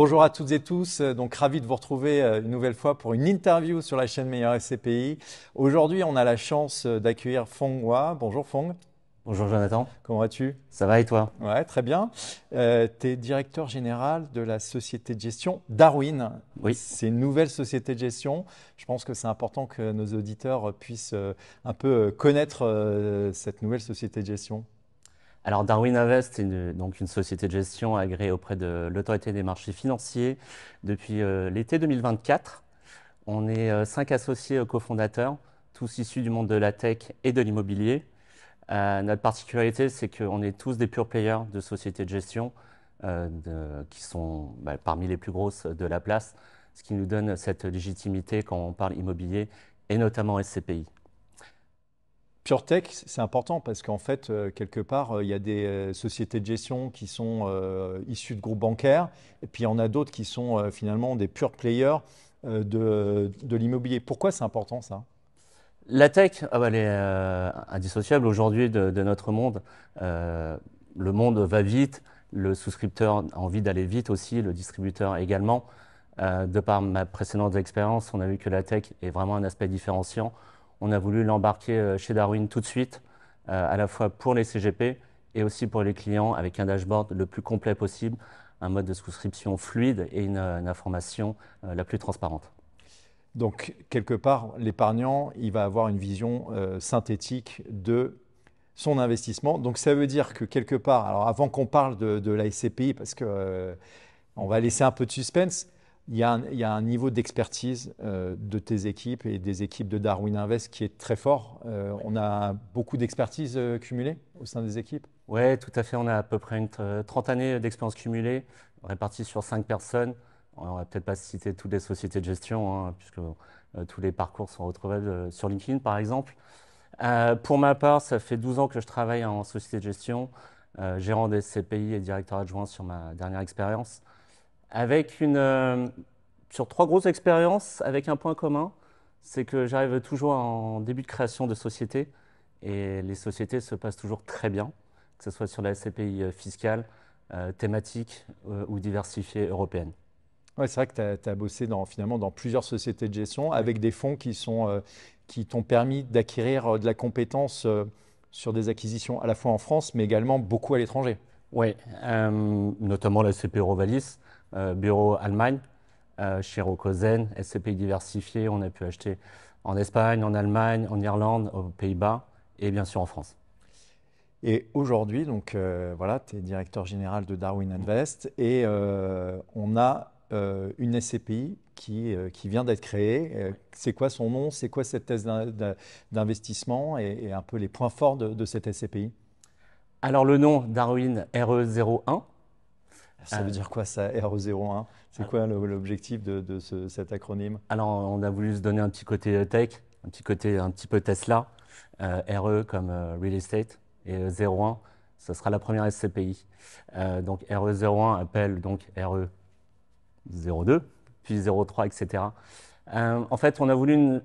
Bonjour à toutes et tous, donc ravi de vous retrouver une nouvelle fois pour une interview sur la chaîne Meilleur SCPI. Aujourd'hui, on a la chance d'accueillir Phong Hua. Bonjour Phong, Bonjour Jonathan, comment vas-tu? ça va et toi? Ouais, très bien. Tu es directeur général de la société de gestion Darwin. Oui. C'est une nouvelle société de gestion. Je pense que c'est important que nos auditeurs puissent un peu connaître cette nouvelle société de gestion. Alors Darwin Invest est donc une société de gestion agréée auprès de l'autorité des marchés financiers depuis l'été 2024. On est 5 associés cofondateurs, tous issus du monde de la tech et de l'immobilier. Notre particularité, c'est qu'on est tous des pure players de sociétés de gestion qui sont parmi les plus grosses de la place, ce qui nous donne cette légitimité quand on parle immobilier et notamment SCPI. PureTech, c'est important parce qu'en fait, quelque part, il y a des sociétés de gestion qui sont issues de groupes bancaires et puis il y en a d'autres qui sont finalement des pure players de l'immobilier. Pourquoi c'est important ça? La tech, elle est indissociable aujourd'hui de notre monde. Le monde va vite, le souscripteur a envie d'aller vite aussi, le distributeur également. De par ma précédente expérience, on a vu que la tech est vraiment un aspect différenciant. On a voulu l'embarquer chez Darwin tout de suite, à la fois pour les CGP et aussi pour les clients avec un dashboard le plus complet possible, un mode de souscription fluide et une information la plus transparente. Donc, quelque part, l'épargnant, il va avoir une vision synthétique de son investissement. Donc, ça veut dire que quelque part, alors avant qu'on parle de la SCPI, parce que on va laisser un peu de suspense. Il y a un niveau d'expertise de tes équipes et des équipes de Darwin Invest qui est très fort. On a beaucoup d'expertise cumulée au sein des équipes. Oui, tout à fait. On a à peu près une 30 années d'expérience cumulée, réparties sur 5 personnes. On va peut-être pas citer toutes les sociétés de gestion, hein, puisque tous les parcours sont retrouvables sur LinkedIn, par exemple. Pour ma part, ça fait 12 ans que je travaille en société de gestion, gérant des CPI et directeur adjoint sur ma dernière expérience, avec sur 3 grosses expériences, avec un point commun, c'est que j'arrive toujours en début de création de société, et les sociétés se passent toujours très bien, que ce soit sur la SCPI fiscale, thématique ou diversifiée européenne. Ouais, c'est vrai que tu as bossé finalement dans plusieurs sociétés de gestion Oui. avec des fonds qui t'ont permis d'acquérir de la compétence sur des acquisitions à la fois en France, mais également beaucoup à l'étranger. Oui, notamment la SCPI Eurovalis, bureau Allemagne, chez Rocozen, SCPI diversifié, on a pu acheter en Espagne, en Allemagne, en Irlande, aux Pays-Bas et bien sûr en France. Et aujourd'hui, donc voilà, tu es directeur général de Darwin Invest et on a une SCPI qui vient d'être créée. C'est quoi son nom? C'est quoi cette thèse d'investissement et un peu les points forts de cette SCPI? Alors le nom Darwin RE01. Ça veut euh, dire quoi ça, RE01? C'est quoi l'objectif de cet acronyme? alors on a voulu se donner un petit côté tech, un petit côté un petit peu Tesla, RE comme real estate et 01, ce sera la première SCPI. Donc RE01 appelle donc RE02, puis 03, etc. En fait, on a voulu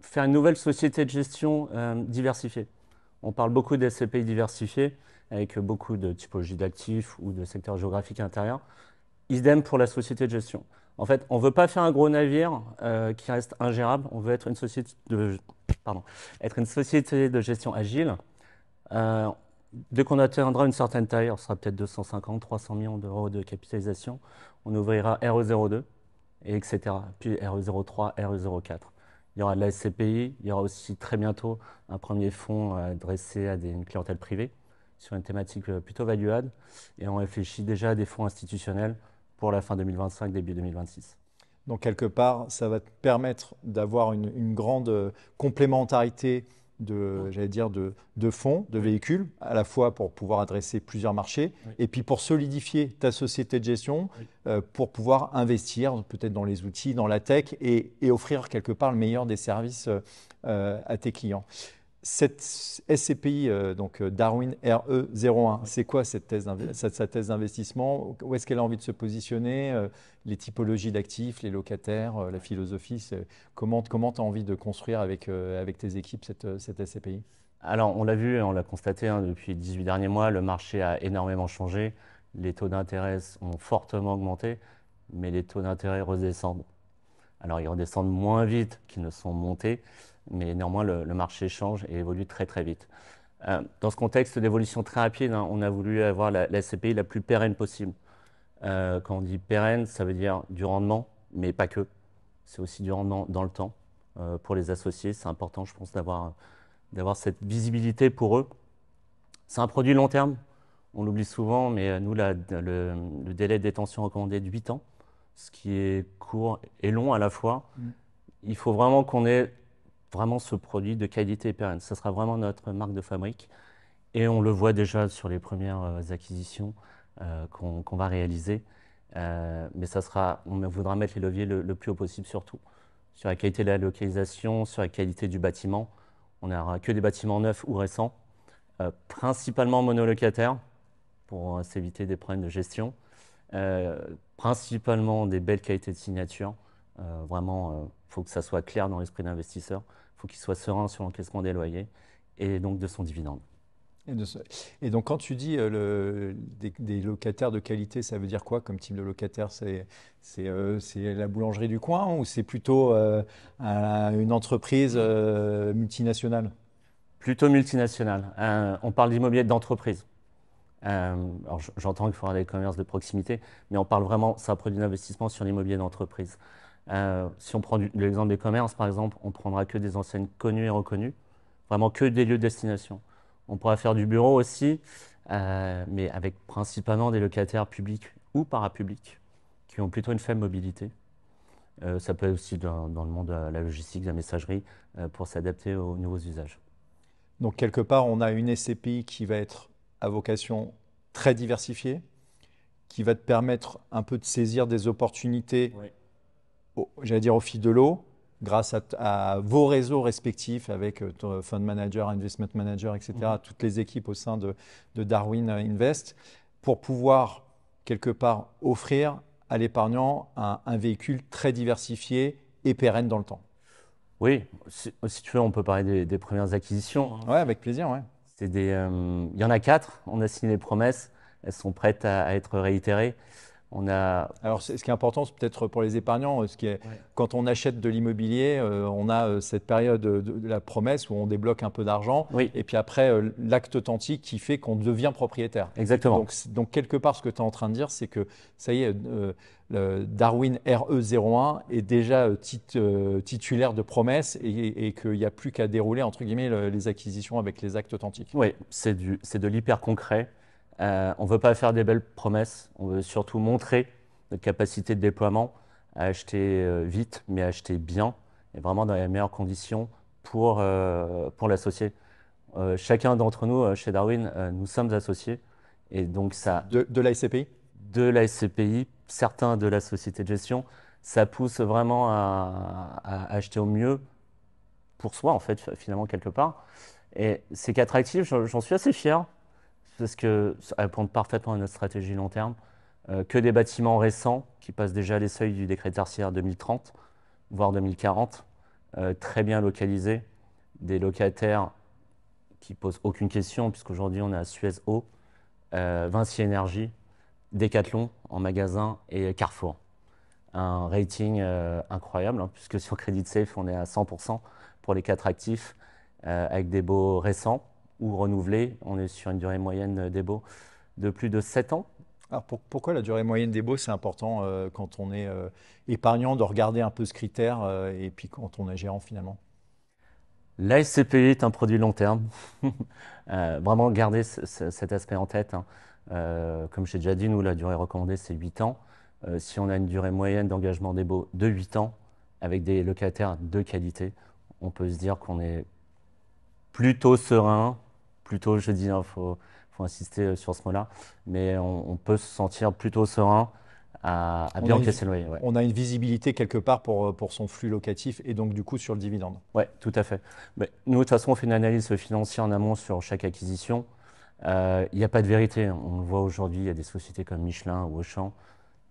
faire une nouvelle société de gestion diversifiée. On parle beaucoup des SCPI diversifiés, avec beaucoup de typologies d'actifs ou de secteurs géographiques intérieurs. Idem pour la société de gestion. En fait, on ne veut pas faire un gros navire qui reste ingérable. On veut être être une société de gestion agile. Euh, Dès qu'on atteindra une certaine taille, on sera peut-être 250, 300 millions d'euros de capitalisation, on ouvrira RE02, et etc. Puis RE03, RE04. Il y aura de la SCPI, il y aura aussi très bientôt un premier fonds adressé à une clientèle privée sur une thématique plutôt value-add. Et on réfléchit déjà à des fonds institutionnels pour la fin 2025, début 2026. Donc, quelque part, ça va te permettre d'avoir une grande complémentarité j'allais dire, de fonds, de Oui, véhicules, à la fois pour pouvoir adresser plusieurs marchés, oui, et puis pour solidifier ta société de gestion, oui. pour pouvoir investir peut-être dans les outils, dans la tech, et offrir quelque part le meilleur des services à tes clients. Cette SCPI, donc Darwin RE01, Oui. c'est quoi sa thèse d'investissement? Où est-ce qu'elle a envie de se positionner? Les typologies d'actifs, les locataires, la philosophie, comment tu as envie de construire avec tes équipes cette SCPI? Alors, on l'a vu et on l'a constaté depuis les 18 derniers mois, le marché a énormément changé. Les taux d'intérêt ont fortement augmenté. mais les taux d'intérêt redescendent. Alors, ils redescendent moins vite qu'ils ne sont montés, mais néanmoins, le marché change et évolue très, très vite. Dans ce contexte d'évolution très rapide, hein, on a voulu avoir la SCPI la plus pérenne possible. Quand on dit pérenne, ça veut dire du rendement, mais pas que. C'est aussi du rendement dans le temps. Pour les associés, c'est important, je pense, d'avoir cette visibilité pour eux. C'est un produit long terme, on l'oublie souvent, mais nous, le délai de détention recommandé est de 8 ans, ce qui est court et long à la fois. Il faut vraiment qu'on ait vraiment ce produit de qualité pérenne. Ce sera vraiment notre marque de fabrique. Et on le voit déjà sur les premières acquisitions qu'on va réaliser. Mais on voudra mettre les leviers le plus haut possible surtout. Sur la qualité de la localisation, sur la qualité du bâtiment. On n'aura que des bâtiments neufs ou récents, principalement monolocataires, pour s'éviter des problèmes de gestion. Principalement des belles qualités de signature. Vraiment, il faut que ça soit clair dans l'esprit d'investisseur. Il faut qu'il soit serein sur l'encaissement des loyers et donc de son dividende. Et donc, quand tu dis des locataires de qualité, ça veut dire quoi comme type de locataire? C'est la boulangerie du coin ou c'est plutôt une entreprise multinationale? Plutôt multinationale. On parle d'immobilier d'entreprise. Alors j'entends qu'il faudra des commerces de proximité, mais on parle vraiment, c'est un produit d'investissement sur l'immobilier d'entreprise. Si on prend l'exemple des commerces, par exemple, on prendra que des enseignes connues et reconnues, vraiment que des lieux de destination. On pourra faire du bureau aussi, mais avec principalement des locataires publics ou parapublics qui ont plutôt une faible mobilité. Ça peut être aussi dans le monde de la logistique, de la messagerie, pour s'adapter aux nouveaux usages. Donc, quelque part, on a une SCPI qui va être à vocation très diversifiée, qui va te permettre un peu de saisir des opportunités, j'allais dire au fil de l'eau, grâce à vos réseaux respectifs avec ton fund manager, investment manager, etc., toutes les équipes au sein de Darwin Invest, pour pouvoir quelque part offrir à l'épargnant un véhicule très diversifié et pérenne dans le temps. Oui, si tu veux, on peut parler des premières acquisitions. Oui, avec plaisir. Ouais. Il y en a 4, on a signé les promesses, elles sont prêtes à être réitérées. Alors, ce qui est important, c'est peut-être pour les épargnants, quand on achète de l'immobilier, on a cette période de la promesse où on débloque un peu d'argent, et puis après, l'acte authentique qui fait qu'on devient propriétaire. Exactement. Donc, quelque part, ce que tu es en train de dire, c'est que ça y est, le Darwin RE01 est déjà titulaire de promesses et qu'il n'y a plus qu'à dérouler, entre guillemets, les acquisitions avec les actes authentiques. Oui, c'est de l'hyper concret. On ne veut pas faire des belles promesses, on veut surtout montrer notre capacité de déploiement à acheter vite, mais à acheter bien, et vraiment dans les meilleures conditions pour l'associé. Chacun d'entre nous, chez Darwin, nous sommes associés, et donc ça… De la SCPI? De la SCPI, certains de la société de gestion, ça pousse vraiment à acheter au mieux pour soi, en fait, finalement, quelque part. Et c'est qu'attractif, j'en suis assez fier, parce que ça répond parfaitement à notre stratégie long terme. Que des bâtiments récents qui passent déjà les seuils du décret tertiaire 2030, voire 2040, très bien localisés, des locataires qui posent aucune question, puisqu'aujourd'hui on a Suez Eau, Vinci Énergie, Decathlon en magasin et Carrefour. Un rating incroyable, hein, puisque sur Credit Safe on est à 100% pour les 4 actifs, avec des baux récents ou renouvelés. On est sur une durée moyenne des baux de plus de 7 ans. Alors pourquoi la durée moyenne des baux, c'est important quand on est épargnant de regarder un peu ce critère et puis quand on est gérant finalement? La SCPI est un produit long terme. Vraiment garder cet aspect en tête. Hein. Comme j'ai déjà dit, nous, la durée recommandée, c'est 8 ans. Si on a une durée moyenne d'engagement des baux de 8 ans, avec des locataires de qualité, on peut se dire qu'on est plutôt serein, plutôt, je dis, il faut insister sur ce mot-là, mais on peut se sentir plutôt serein à bien encaisser le loyer. Ouais. On a une visibilité quelque part pour son flux locatif et donc du coup sur le dividende. Oui, tout à fait. Mais nous, de toute façon, on fait une analyse financière en amont sur chaque acquisition. Il n'y a pas de vérité. On le voit aujourd'hui, il y a des sociétés comme Michelin ou Auchan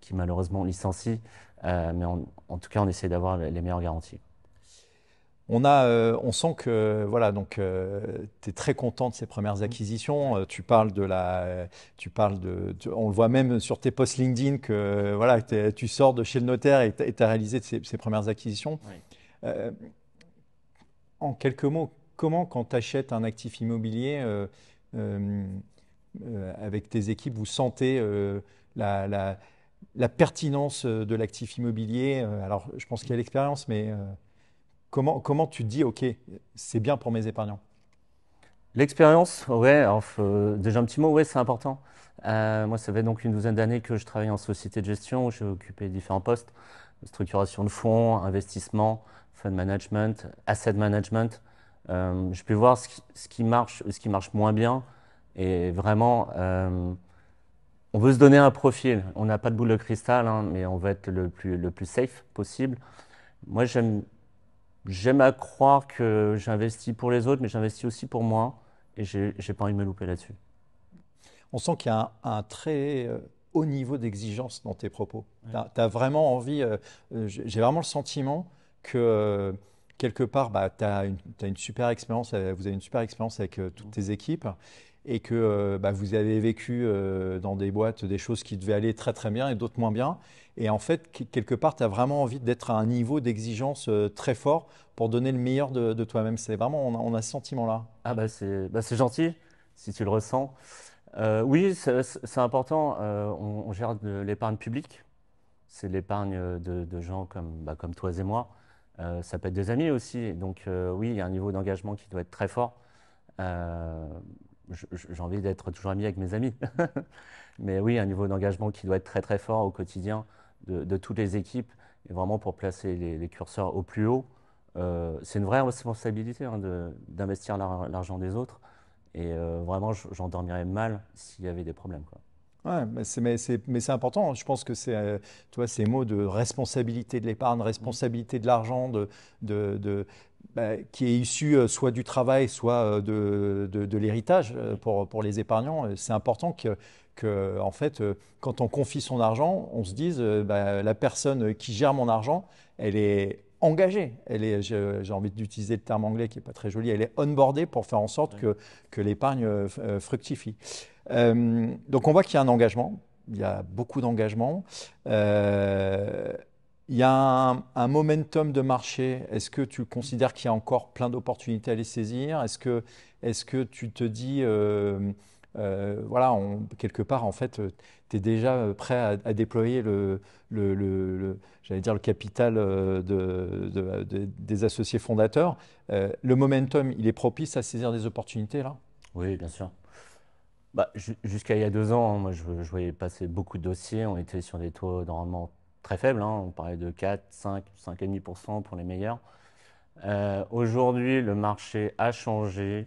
qui malheureusement licencient, mais en tout cas, on essaie d'avoir les meilleures garanties. On sent que voilà, donc tu es très content de ces premières acquisitions. On le voit même sur tes posts LinkedIn que voilà, tu sors de chez le notaire et tu as réalisé ces premières acquisitions. Oui. Euh, En quelques mots, comment, quand tu achètes un actif immobilier euh, avec tes équipes, vous sentez la, la- la pertinence de l'actif immobilier? Alors, je pense qu'il y a l'expérience, mais comment tu te dis, OK, c'est bien pour mes épargnants? L'expérience, ouais, alors, déjà un petit mot, ouais, c'est important. Moi, ça fait donc une douzaine d'années que je travaille en société de gestion où j'ai occupé différents postes, structuration de fonds, investissement, fund management, asset management. Je peux voir ce qui marche, ce qui marche moins bien. Et vraiment, on veut se donner un profil. On n'a pas de boule de cristal, hein, mais on veut être le plus safe possible. Moi, j'aime à croire que j'investis pour les autres, mais j'investis aussi pour moi. Et j'ai pas envie de me louper là-dessus. On sent qu'il y a un très haut niveau d'exigence dans tes propos. Ouais. Tu as vraiment envie, j'ai vraiment le sentiment que quelque part, bah, t'as une super expérience, vous avez une super expérience avec toutes tes équipes et que bah, vous avez vécu dans des boîtes des choses qui devaient aller très très bien et d'autres moins bien. Et en fait, quelque part, tu as vraiment envie d'être à un niveau d'exigence très fort pour donner le meilleur de toi-même. C'est vraiment, on a ce sentiment-là. Ah c'est gentil, si tu le ressens. Oui, c'est important. On gère de l'épargne publique. C'est l'épargne de gens comme toi et moi. Ça peut être des amis aussi. Donc oui, il y a un niveau d'engagement qui doit être très fort. Euh, j'ai envie d'être toujours ami avec mes amis. Mais oui, un niveau d'engagement qui doit être très très fort au quotidien de toutes les équipes, et vraiment pour placer les curseurs au plus haut. C'est une vraie responsabilité hein, d'investir l'argent des autres. Et vraiment, j'en dormirais mal s'il y avait des problèmes, quoi. Ouais, mais c'est important. Je pense que c'est, tu vois, ces mots de responsabilité de l'épargne, Mhm. responsabilité de l'argent, qui est issu soit du travail, soit de l'héritage Oui, pour les épargnants. C'est important en fait, quand on confie son argent, on se dise, la personne qui gère mon argent, elle est engagée. J'ai envie d'utiliser le terme anglais qui n'est pas très joli, elle est onboardée pour faire en sorte oui. que l'épargne fructifie. Donc on voit qu'il y a un engagement, il y a beaucoup d'engagement. Euh, il y a un momentum de marché. Est-ce que tu considères qu'il y a encore plein d'opportunités à les saisir? Est-ce que tu te dis, voilà, quelque part, en fait, tu es déjà prêt à déployer j'allais dire le capital des associés fondateurs? Le momentum, il est propice à saisir des opportunités là? Oui, bien sûr. Bah, jusqu'à il y a 2 ans, hein, moi, je voyais passer beaucoup de dossiers. On était sur des taux de rendement très faibles, hein. On parlait de 4, 5, 5,5% pour les meilleurs. Aujourd'hui, le marché a changé.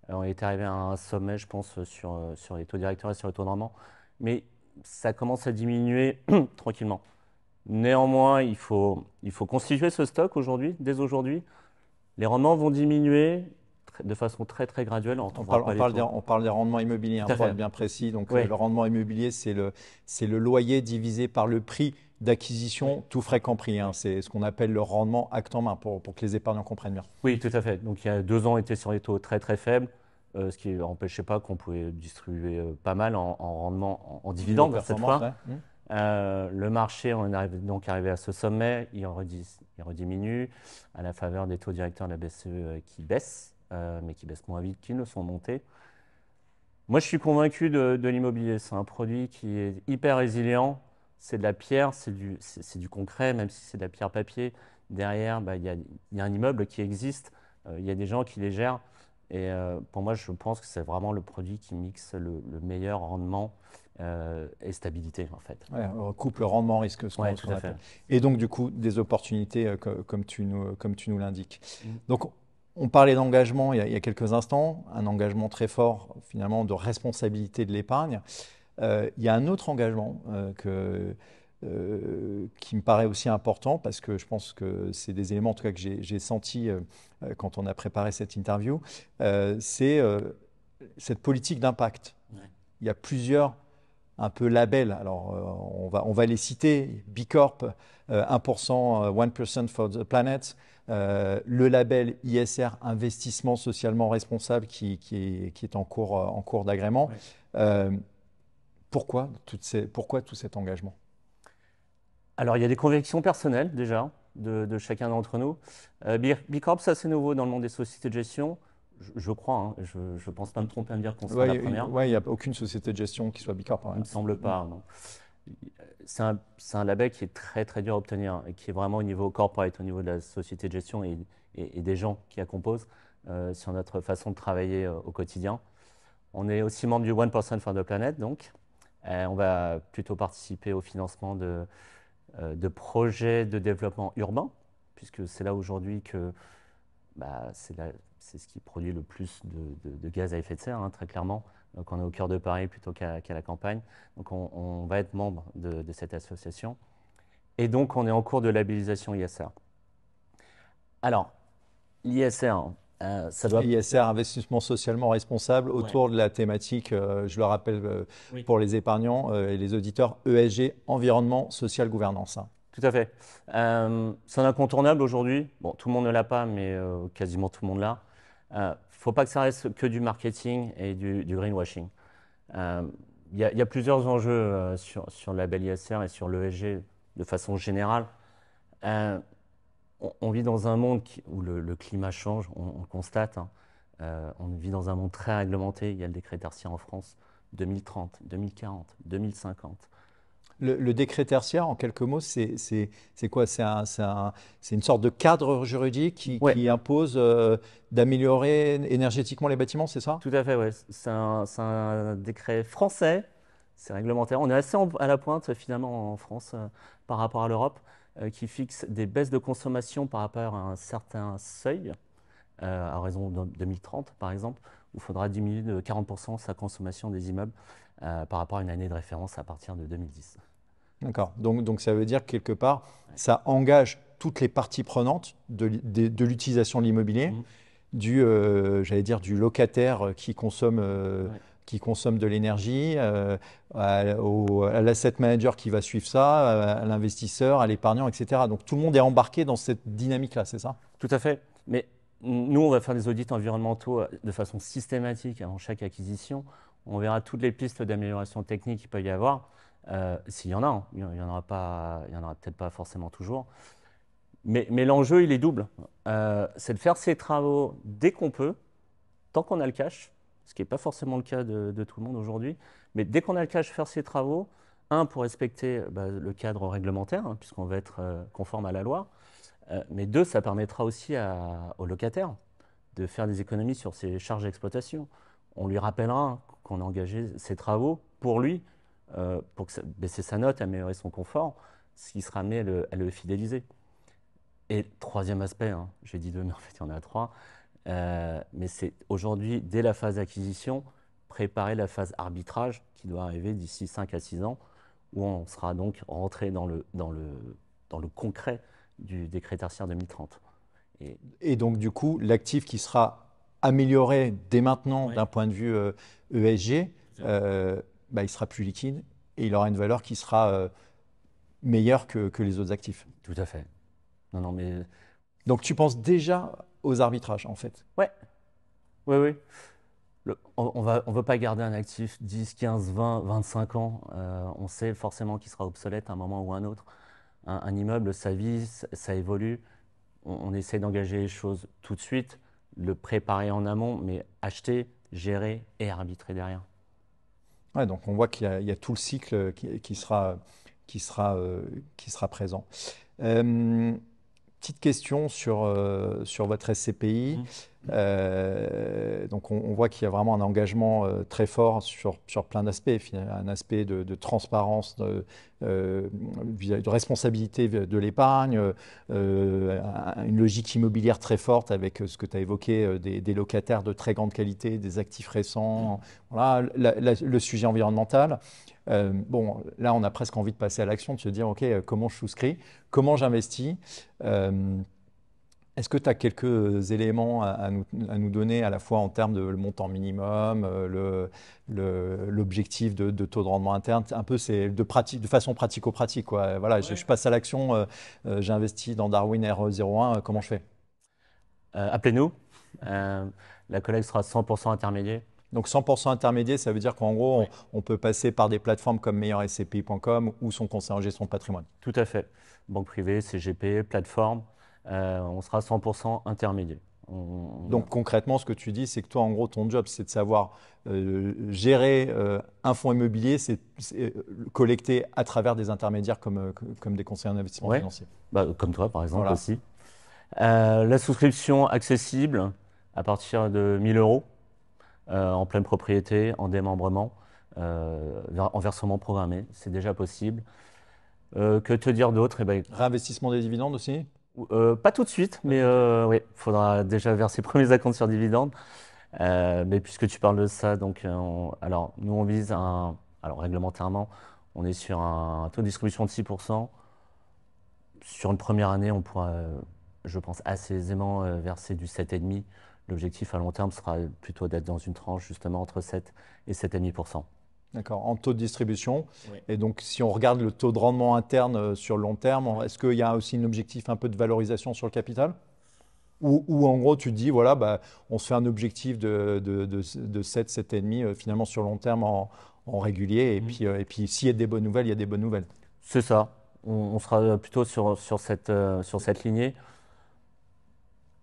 On est arrivé à un sommet, je pense, sur les taux directeurs et sur les taux de rendement. Mais ça commence à diminuer tranquillement. Néanmoins, il faut constituer ce stock aujourd'hui, dès aujourd'hui. Les rendements vont diminuer de façon très très graduelle. On ne retrouvera pas les taux. On parle des rendements immobiliers, Tout hein, à pour être fait. bien précis. Donc, Oui, le rendement immobilier, c'est le loyer divisé par le prix oui, d'acquisition, tout frais compris, hein. oui. C'est ce qu'on appelle le rendement acte en main pour que les épargnants comprennent bien. Oui, tout à fait. Donc il y a 2 ans, on était sur des taux très très faibles, ce qui n'empêchait pas qu'on pouvait distribuer pas mal en rendement, en Niveau dividende cette performance, fois. ouais. Le marché, on est donc arrivé à ce sommet, il rediminue à la faveur des taux directeurs de la BCE qui baissent, mais qui baissent moins vite qu'ils ne sont montés. Moi, je suis convaincu de l'immobilier. C'est un produit qui est hyper résilient. C'est de la pierre, c'est du concret, même si c'est de la pierre papier. Derrière, bah, il y a un immeuble qui existe, il y a des gens qui les gèrent. Et pour moi, je pense que c'est vraiment le produit qui mixe le meilleur rendement et stabilité, en fait. Ouais, couple rendement-risque, Ouais, ce tout qu'on à fait. appelle. Et donc, du coup, des opportunités, comme tu nous l'indiques. Mm. Donc, on parlait d'engagement il y a quelques instants, un engagement très fort, finalement, de responsabilité de l'épargne. Il y a un autre engagement qui me paraît aussi important parce que je pense que c'est des éléments en tout cas que j'ai senti quand on a préparé cette interview, c'est cette politique d'impact. Ouais. Il y a plusieurs un peu labels. Alors, on va les citer. B Corp, 1%, 1% for the planet. Le label ISR, investissement socialement responsable, qui est en cours d'agrément. Ouais. Pourquoi pourquoi tout cet engagement? Alors, il y a des convictions personnelles déjà de chacun d'entre nous. B Corp, ça c'est nouveau dans le monde des sociétés de gestion. Je crois, hein, je ne pense pas me tromper à me dire qu'on sera la première. Ouais, il n'y a aucune société de gestion qui soit B Corp. Il ne me semble pas, non. C'est un label qui est très très dur à obtenir et qui est vraiment au niveau corporate, au niveau de la société de gestion et des gens qui la composent sur notre façon de travailler au quotidien. On est aussi membre du 1% for the Planet, donc. On va plutôt participer au financement de projets de développement urbain, puisque c'est là aujourd'hui que c'est ce qui produit le plus de gaz à effet de serre, hein, très clairement. Donc on est au cœur de Paris plutôt qu'à la campagne. Donc on va être membre de cette association. Et donc on est en cours de labellisation ISR. Alors, l'ISR, ça doit... ISR, investissement socialement responsable, autour de la thématique, je le rappelle pour les épargnants et les auditeurs, ESG, environnement, social, gouvernance. Hein. Tout à fait. C'est un incontournable aujourd'hui. Bon, tout le monde ne l'a pas, mais quasiment tout le monde l'a. Il ne faut pas que ça reste que du marketing et du greenwashing. Il y a plusieurs enjeux sur le label ISR et sur l'ESG de façon générale. On vit dans un monde où le climat change, on le constate. Hein. On vit dans un monde très réglementé. Il y a le décret tertiaire en France 2030, 2040, 2050. Le décret tertiaire, en quelques mots, c'est quoi? C'est une sorte de cadre juridique qui impose d'améliorer énergétiquement les bâtiments, c'est ça? Tout à fait, oui. C'est un décret français, c'est réglementaire. On est assez à la pointe finalement en France par rapport à l'Europe, qui fixe des baisses de consommation par rapport à un certain seuil, à raison de 2030 par exemple, où il faudra diminuer de 40% sa consommation des immeubles par rapport à une année de référence à partir de 2010. D'accord. Donc ça veut dire que quelque part, ça engage toutes les parties prenantes de l'utilisation de l'immobilier, j'allais dire, du locataire qui consomme de l'énergie, à l'asset manager qui va suivre ça, à l'investisseur, à l'épargnant, etc. Donc tout le monde est embarqué dans cette dynamique-là, c'est ça? Tout à fait. Mais nous, on va faire des audits environnementaux de façon systématique avant chaque acquisition. On verra toutes les pistes d'amélioration technique qu'il peut y avoir. S'il y en a, hein. Il n'y en aura peut-être pas forcément toujours. Mais l'enjeu, il est double. C'est de faire ces travaux dès qu'on peut, tant qu'on a le cash, ce qui n'est pas forcément le cas de tout le monde aujourd'hui. Mais dès qu'on a le cash, faire ces travaux, pour respecter le cadre réglementaire, hein, puisqu'on va être conforme à la loi. Mais deux, ça permettra aussi aux locataires de faire des économies sur ses charges d'exploitation. On lui rappellera qu'on a engagé ces travaux pour lui, pour baisser sa note, améliorer son confort, ce qui sera amené à le fidéliser. Et troisième aspect, hein, j'ai dit deux, mais en fait il y en a trois, mais c'est aujourd'hui, dès la phase d'acquisition, préparer la phase arbitrage qui doit arriver d'ici 5 à 6 ans, où on sera donc rentré dans le concret du décret tertiaire 2030. Et donc, du coup, l'actif qui sera amélioré dès maintenant d'un point de vue ESG, il sera plus liquide et il aura une valeur qui sera meilleure que les autres actifs. Tout à fait. Non, mais... Donc, tu penses déjà aux arbitrages, en fait? Ouais. Oui. On ne veut pas garder un actif 10, 15, 20, 25 ans. On sait forcément qu'il sera obsolète à un moment ou à un autre. Un immeuble, sa vie, ça évolue. On essaie d'engager les choses tout de suite, le préparer en amont, mais acheter, gérer et arbitrer derrière. Ouais, donc on voit qu'il y a tout le cycle qui sera présent. Petite question sur votre SCPI. Donc on voit qu'il y a vraiment un engagement très fort sur plein d'aspects, un aspect de transparence, de responsabilité de l'épargne, une logique immobilière très forte avec ce que tu as évoqué, des locataires de très grande qualité, des actifs récents, voilà, le sujet environnemental. Bon, là, on a presque envie de passer à l'action, de se dire, OK, comment je souscris, comment j'investis. Est-ce que tu as quelques éléments à nous donner à la fois en termes de le montant minimum, l'objectif de taux de rendement interne, un peu c'est de façon pratico-pratique, quoi. Voilà, je passe à l'action, j'ai investi dans Darwin R01, comment je fais? Appelez-nous. La collecte sera 100% intermédiaire. Donc 100% intermédiaire, ça veut dire qu'en gros, on peut passer par des plateformes comme meilleurscpi.com ou son conseiller en gestion de patrimoine. Tout à fait. Banque privée, CGP, plateforme, on sera 100% intermédiaire. Donc concrètement, ce que tu dis, c'est que toi, en gros, ton job, c'est de savoir gérer un fonds immobilier, c'est collecter à travers des intermédiaires comme des conseillers en investissement Ouais. financier. Bah, comme toi, par exemple, Voilà. aussi. La souscription accessible à partir de 1 000 euros en pleine propriété, en démembrement, en versement programmé. C'est déjà possible. Que te dire d'autre? Eh ben, Réinvestissement des dividendes aussi? pas tout de suite, mais oui, il faudra déjà verser les premiers acomptes sur dividendes. Mais puisque tu parles de ça, donc, alors nous on vise alors réglementairement, on est sur un taux de distribution de 6%. Sur une première année, on pourra, je pense, assez aisément verser du 7,5%. L'objectif à long terme sera plutôt d'être dans une tranche justement entre 7 et 7,5%. D'accord, en taux de distribution. Oui. Et donc, si on regarde le taux de rendement interne sur le long terme, est-ce qu'il y a aussi un objectif un peu de valorisation sur le capital? Ou en gros, tu te dis, voilà, bah, on se fait un objectif de 7, 7,5 finalement sur le long terme en régulier. Et puis, s'il y a des bonnes nouvelles, il y a des bonnes nouvelles. C'est ça. On sera plutôt sur cette lignée.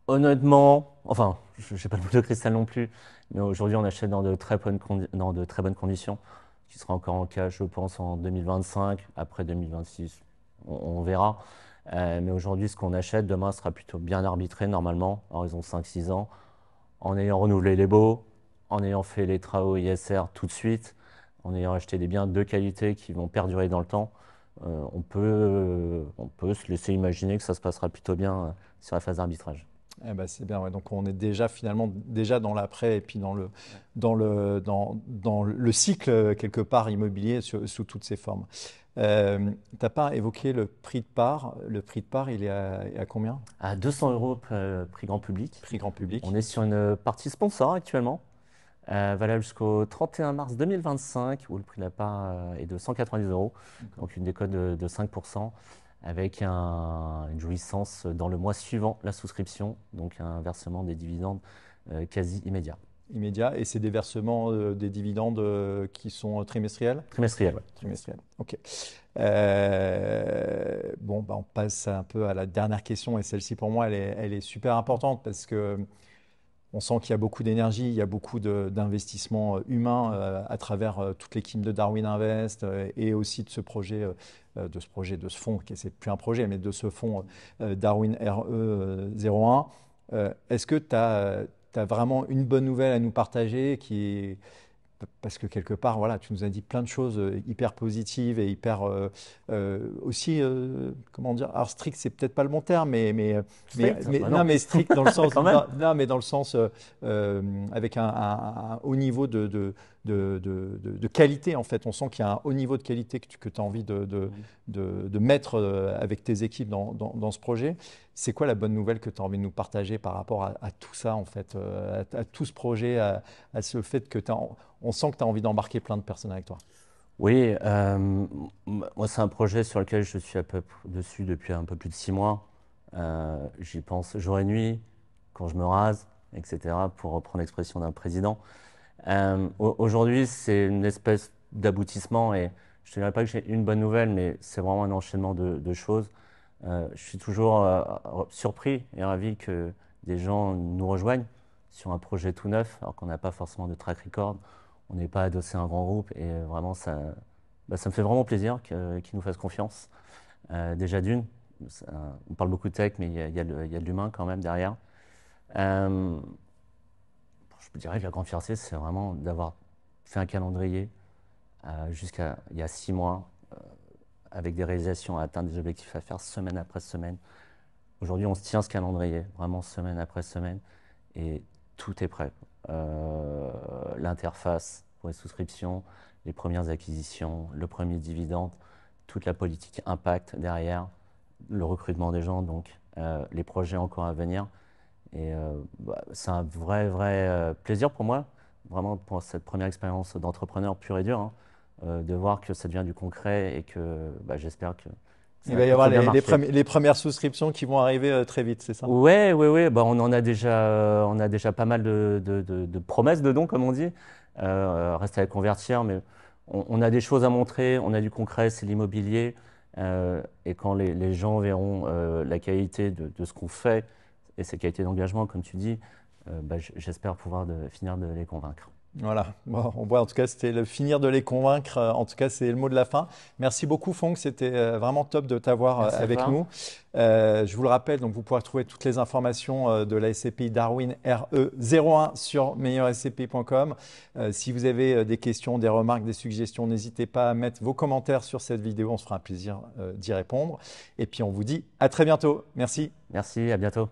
Honnêtement, enfin, je n'ai pas le bout de cristal non plus, mais aujourd'hui, on achète dans de très bonnes conditions, ce qui sera encore en cas, je pense, en 2025. Après 2026, on verra. Mais aujourd'hui, ce qu'on achète demain sera plutôt bien arbitré, normalement, à horizon 5-6 ans, en ayant renouvelé les baux, en ayant fait les travaux ISR tout de suite, en ayant acheté des biens de qualité qui vont perdurer dans le temps. On peut se laisser imaginer que ça se passera plutôt bien sur la phase d'arbitrage. Eh ben, c'est bien, ouais. Donc on est déjà finalement déjà dans l'après et puis dans le cycle quelque part immobilier sous toutes ses formes. Tu n'as pas évoqué le prix de part. Le prix de part, il est à combien? À 200 euros prix grand public. Prix grand public. On est sur une partie sponsor actuellement, valable jusqu'au 31 mars 2025, où le prix de la part est de 190 euros, donc une décote de 5%, avec une jouissance dans le mois suivant la souscription, donc un versement des dividendes quasi immédiat. Immédiat. Et c'est des versements des dividendes qui sont trimestriels? Trimestriel. Ouais, trimestriel. Ok. Bon, bah, on passe un peu à la dernière question et celle-ci pour moi, elle est super importante parce que on sent qu'il y a beaucoup d'énergie, il y a beaucoup d'investissements humains à travers toute l'équipe de Darwin Invest et aussi de ce projet, de ce fonds, qui c'est plus un projet, mais de ce fonds Darwin RE01. Est-ce que tu as vraiment une bonne nouvelle à nous partager parce que quelque part, voilà, tu nous as dit plein de choses hyper positives et hyper aussi, comment dire, alors strict, c'est peut-être pas le bon terme, Strict? Bah non, non. mais strict dans le sens, Quand même. non, mais dans le sens avec un haut niveau de qualité en fait. On sent qu'il y a un haut niveau de qualité que tu as envie de mettre avec tes équipes dans ce projet. C'est quoi la bonne nouvelle que tu as envie de nous partager par rapport à tout ça en fait, à tout ce projet, à ce fait que on sent que tu as envie d'embarquer plein de personnes avec toi? Oui, moi c'est un projet sur lequel je suis un peu dessus depuis un peu plus de 6 mois. J'y pense jour et nuit, quand je me rase, etc., pour reprendre l'expression d'un président. Aujourd'hui, c'est une espèce d'aboutissement et je ne dirais pas que j'ai une bonne nouvelle, mais c'est vraiment un enchaînement de choses. Je suis toujours surpris et ravi que des gens nous rejoignent sur un projet tout neuf, alors qu'on n'a pas forcément de track record, on n'est pas adossé à un grand groupe et vraiment ça me fait vraiment plaisir qu'ils nous fassent confiance. Déjà d'une, on parle beaucoup de tech, mais il y a de l'humain quand même derrière. Euh, je dirais que la grande fierté, c'est vraiment d'avoir fait un calendrier jusqu'à il y a 6 mois, avec des réalisations à atteindre, des objectifs à faire semaine après semaine. Aujourd'hui, on se tient ce calendrier, vraiment semaine après semaine, et tout est prêt. L'interface pour les souscriptions, les premières acquisitions, le premier dividende, toute la politique impact derrière, le recrutement des gens. Donc, les projets encore à venir. Et c'est un vrai plaisir pour moi, vraiment pour cette première expérience d'entrepreneur pur et dur, hein, de voir que ça devient du concret et que j'espère que ça Il va va y avoir plutôt bien marcher. les premières souscriptions qui vont arriver très vite, c'est ça? Ouais. Bah, on a déjà pas mal de promesses de dons, comme on dit. Reste à les convertir, mais on a des choses à montrer, on a du concret, c'est l'immobilier. Et quand les gens verront la qualité de ce qu'on fait et cette qualité d'engagement, comme tu dis, j'espère pouvoir finir de les convaincre. Voilà, bon, on voit en tout cas c'était le finir de les convaincre, en tout cas c'est le mot de la fin. Merci beaucoup Fonk, c'était vraiment top de t'avoir Merci à avec toi. nous. Je vous le rappelle, donc vous pourrez trouver toutes les informations de la SCPI Darwin RE01 sur meilleurscpi.com. Si vous avez des questions, des remarques, des suggestions, n'hésitez pas à mettre vos commentaires sur cette vidéo, on se fera un plaisir d'y répondre. Et puis on vous dit à très bientôt. Merci. Merci, à bientôt.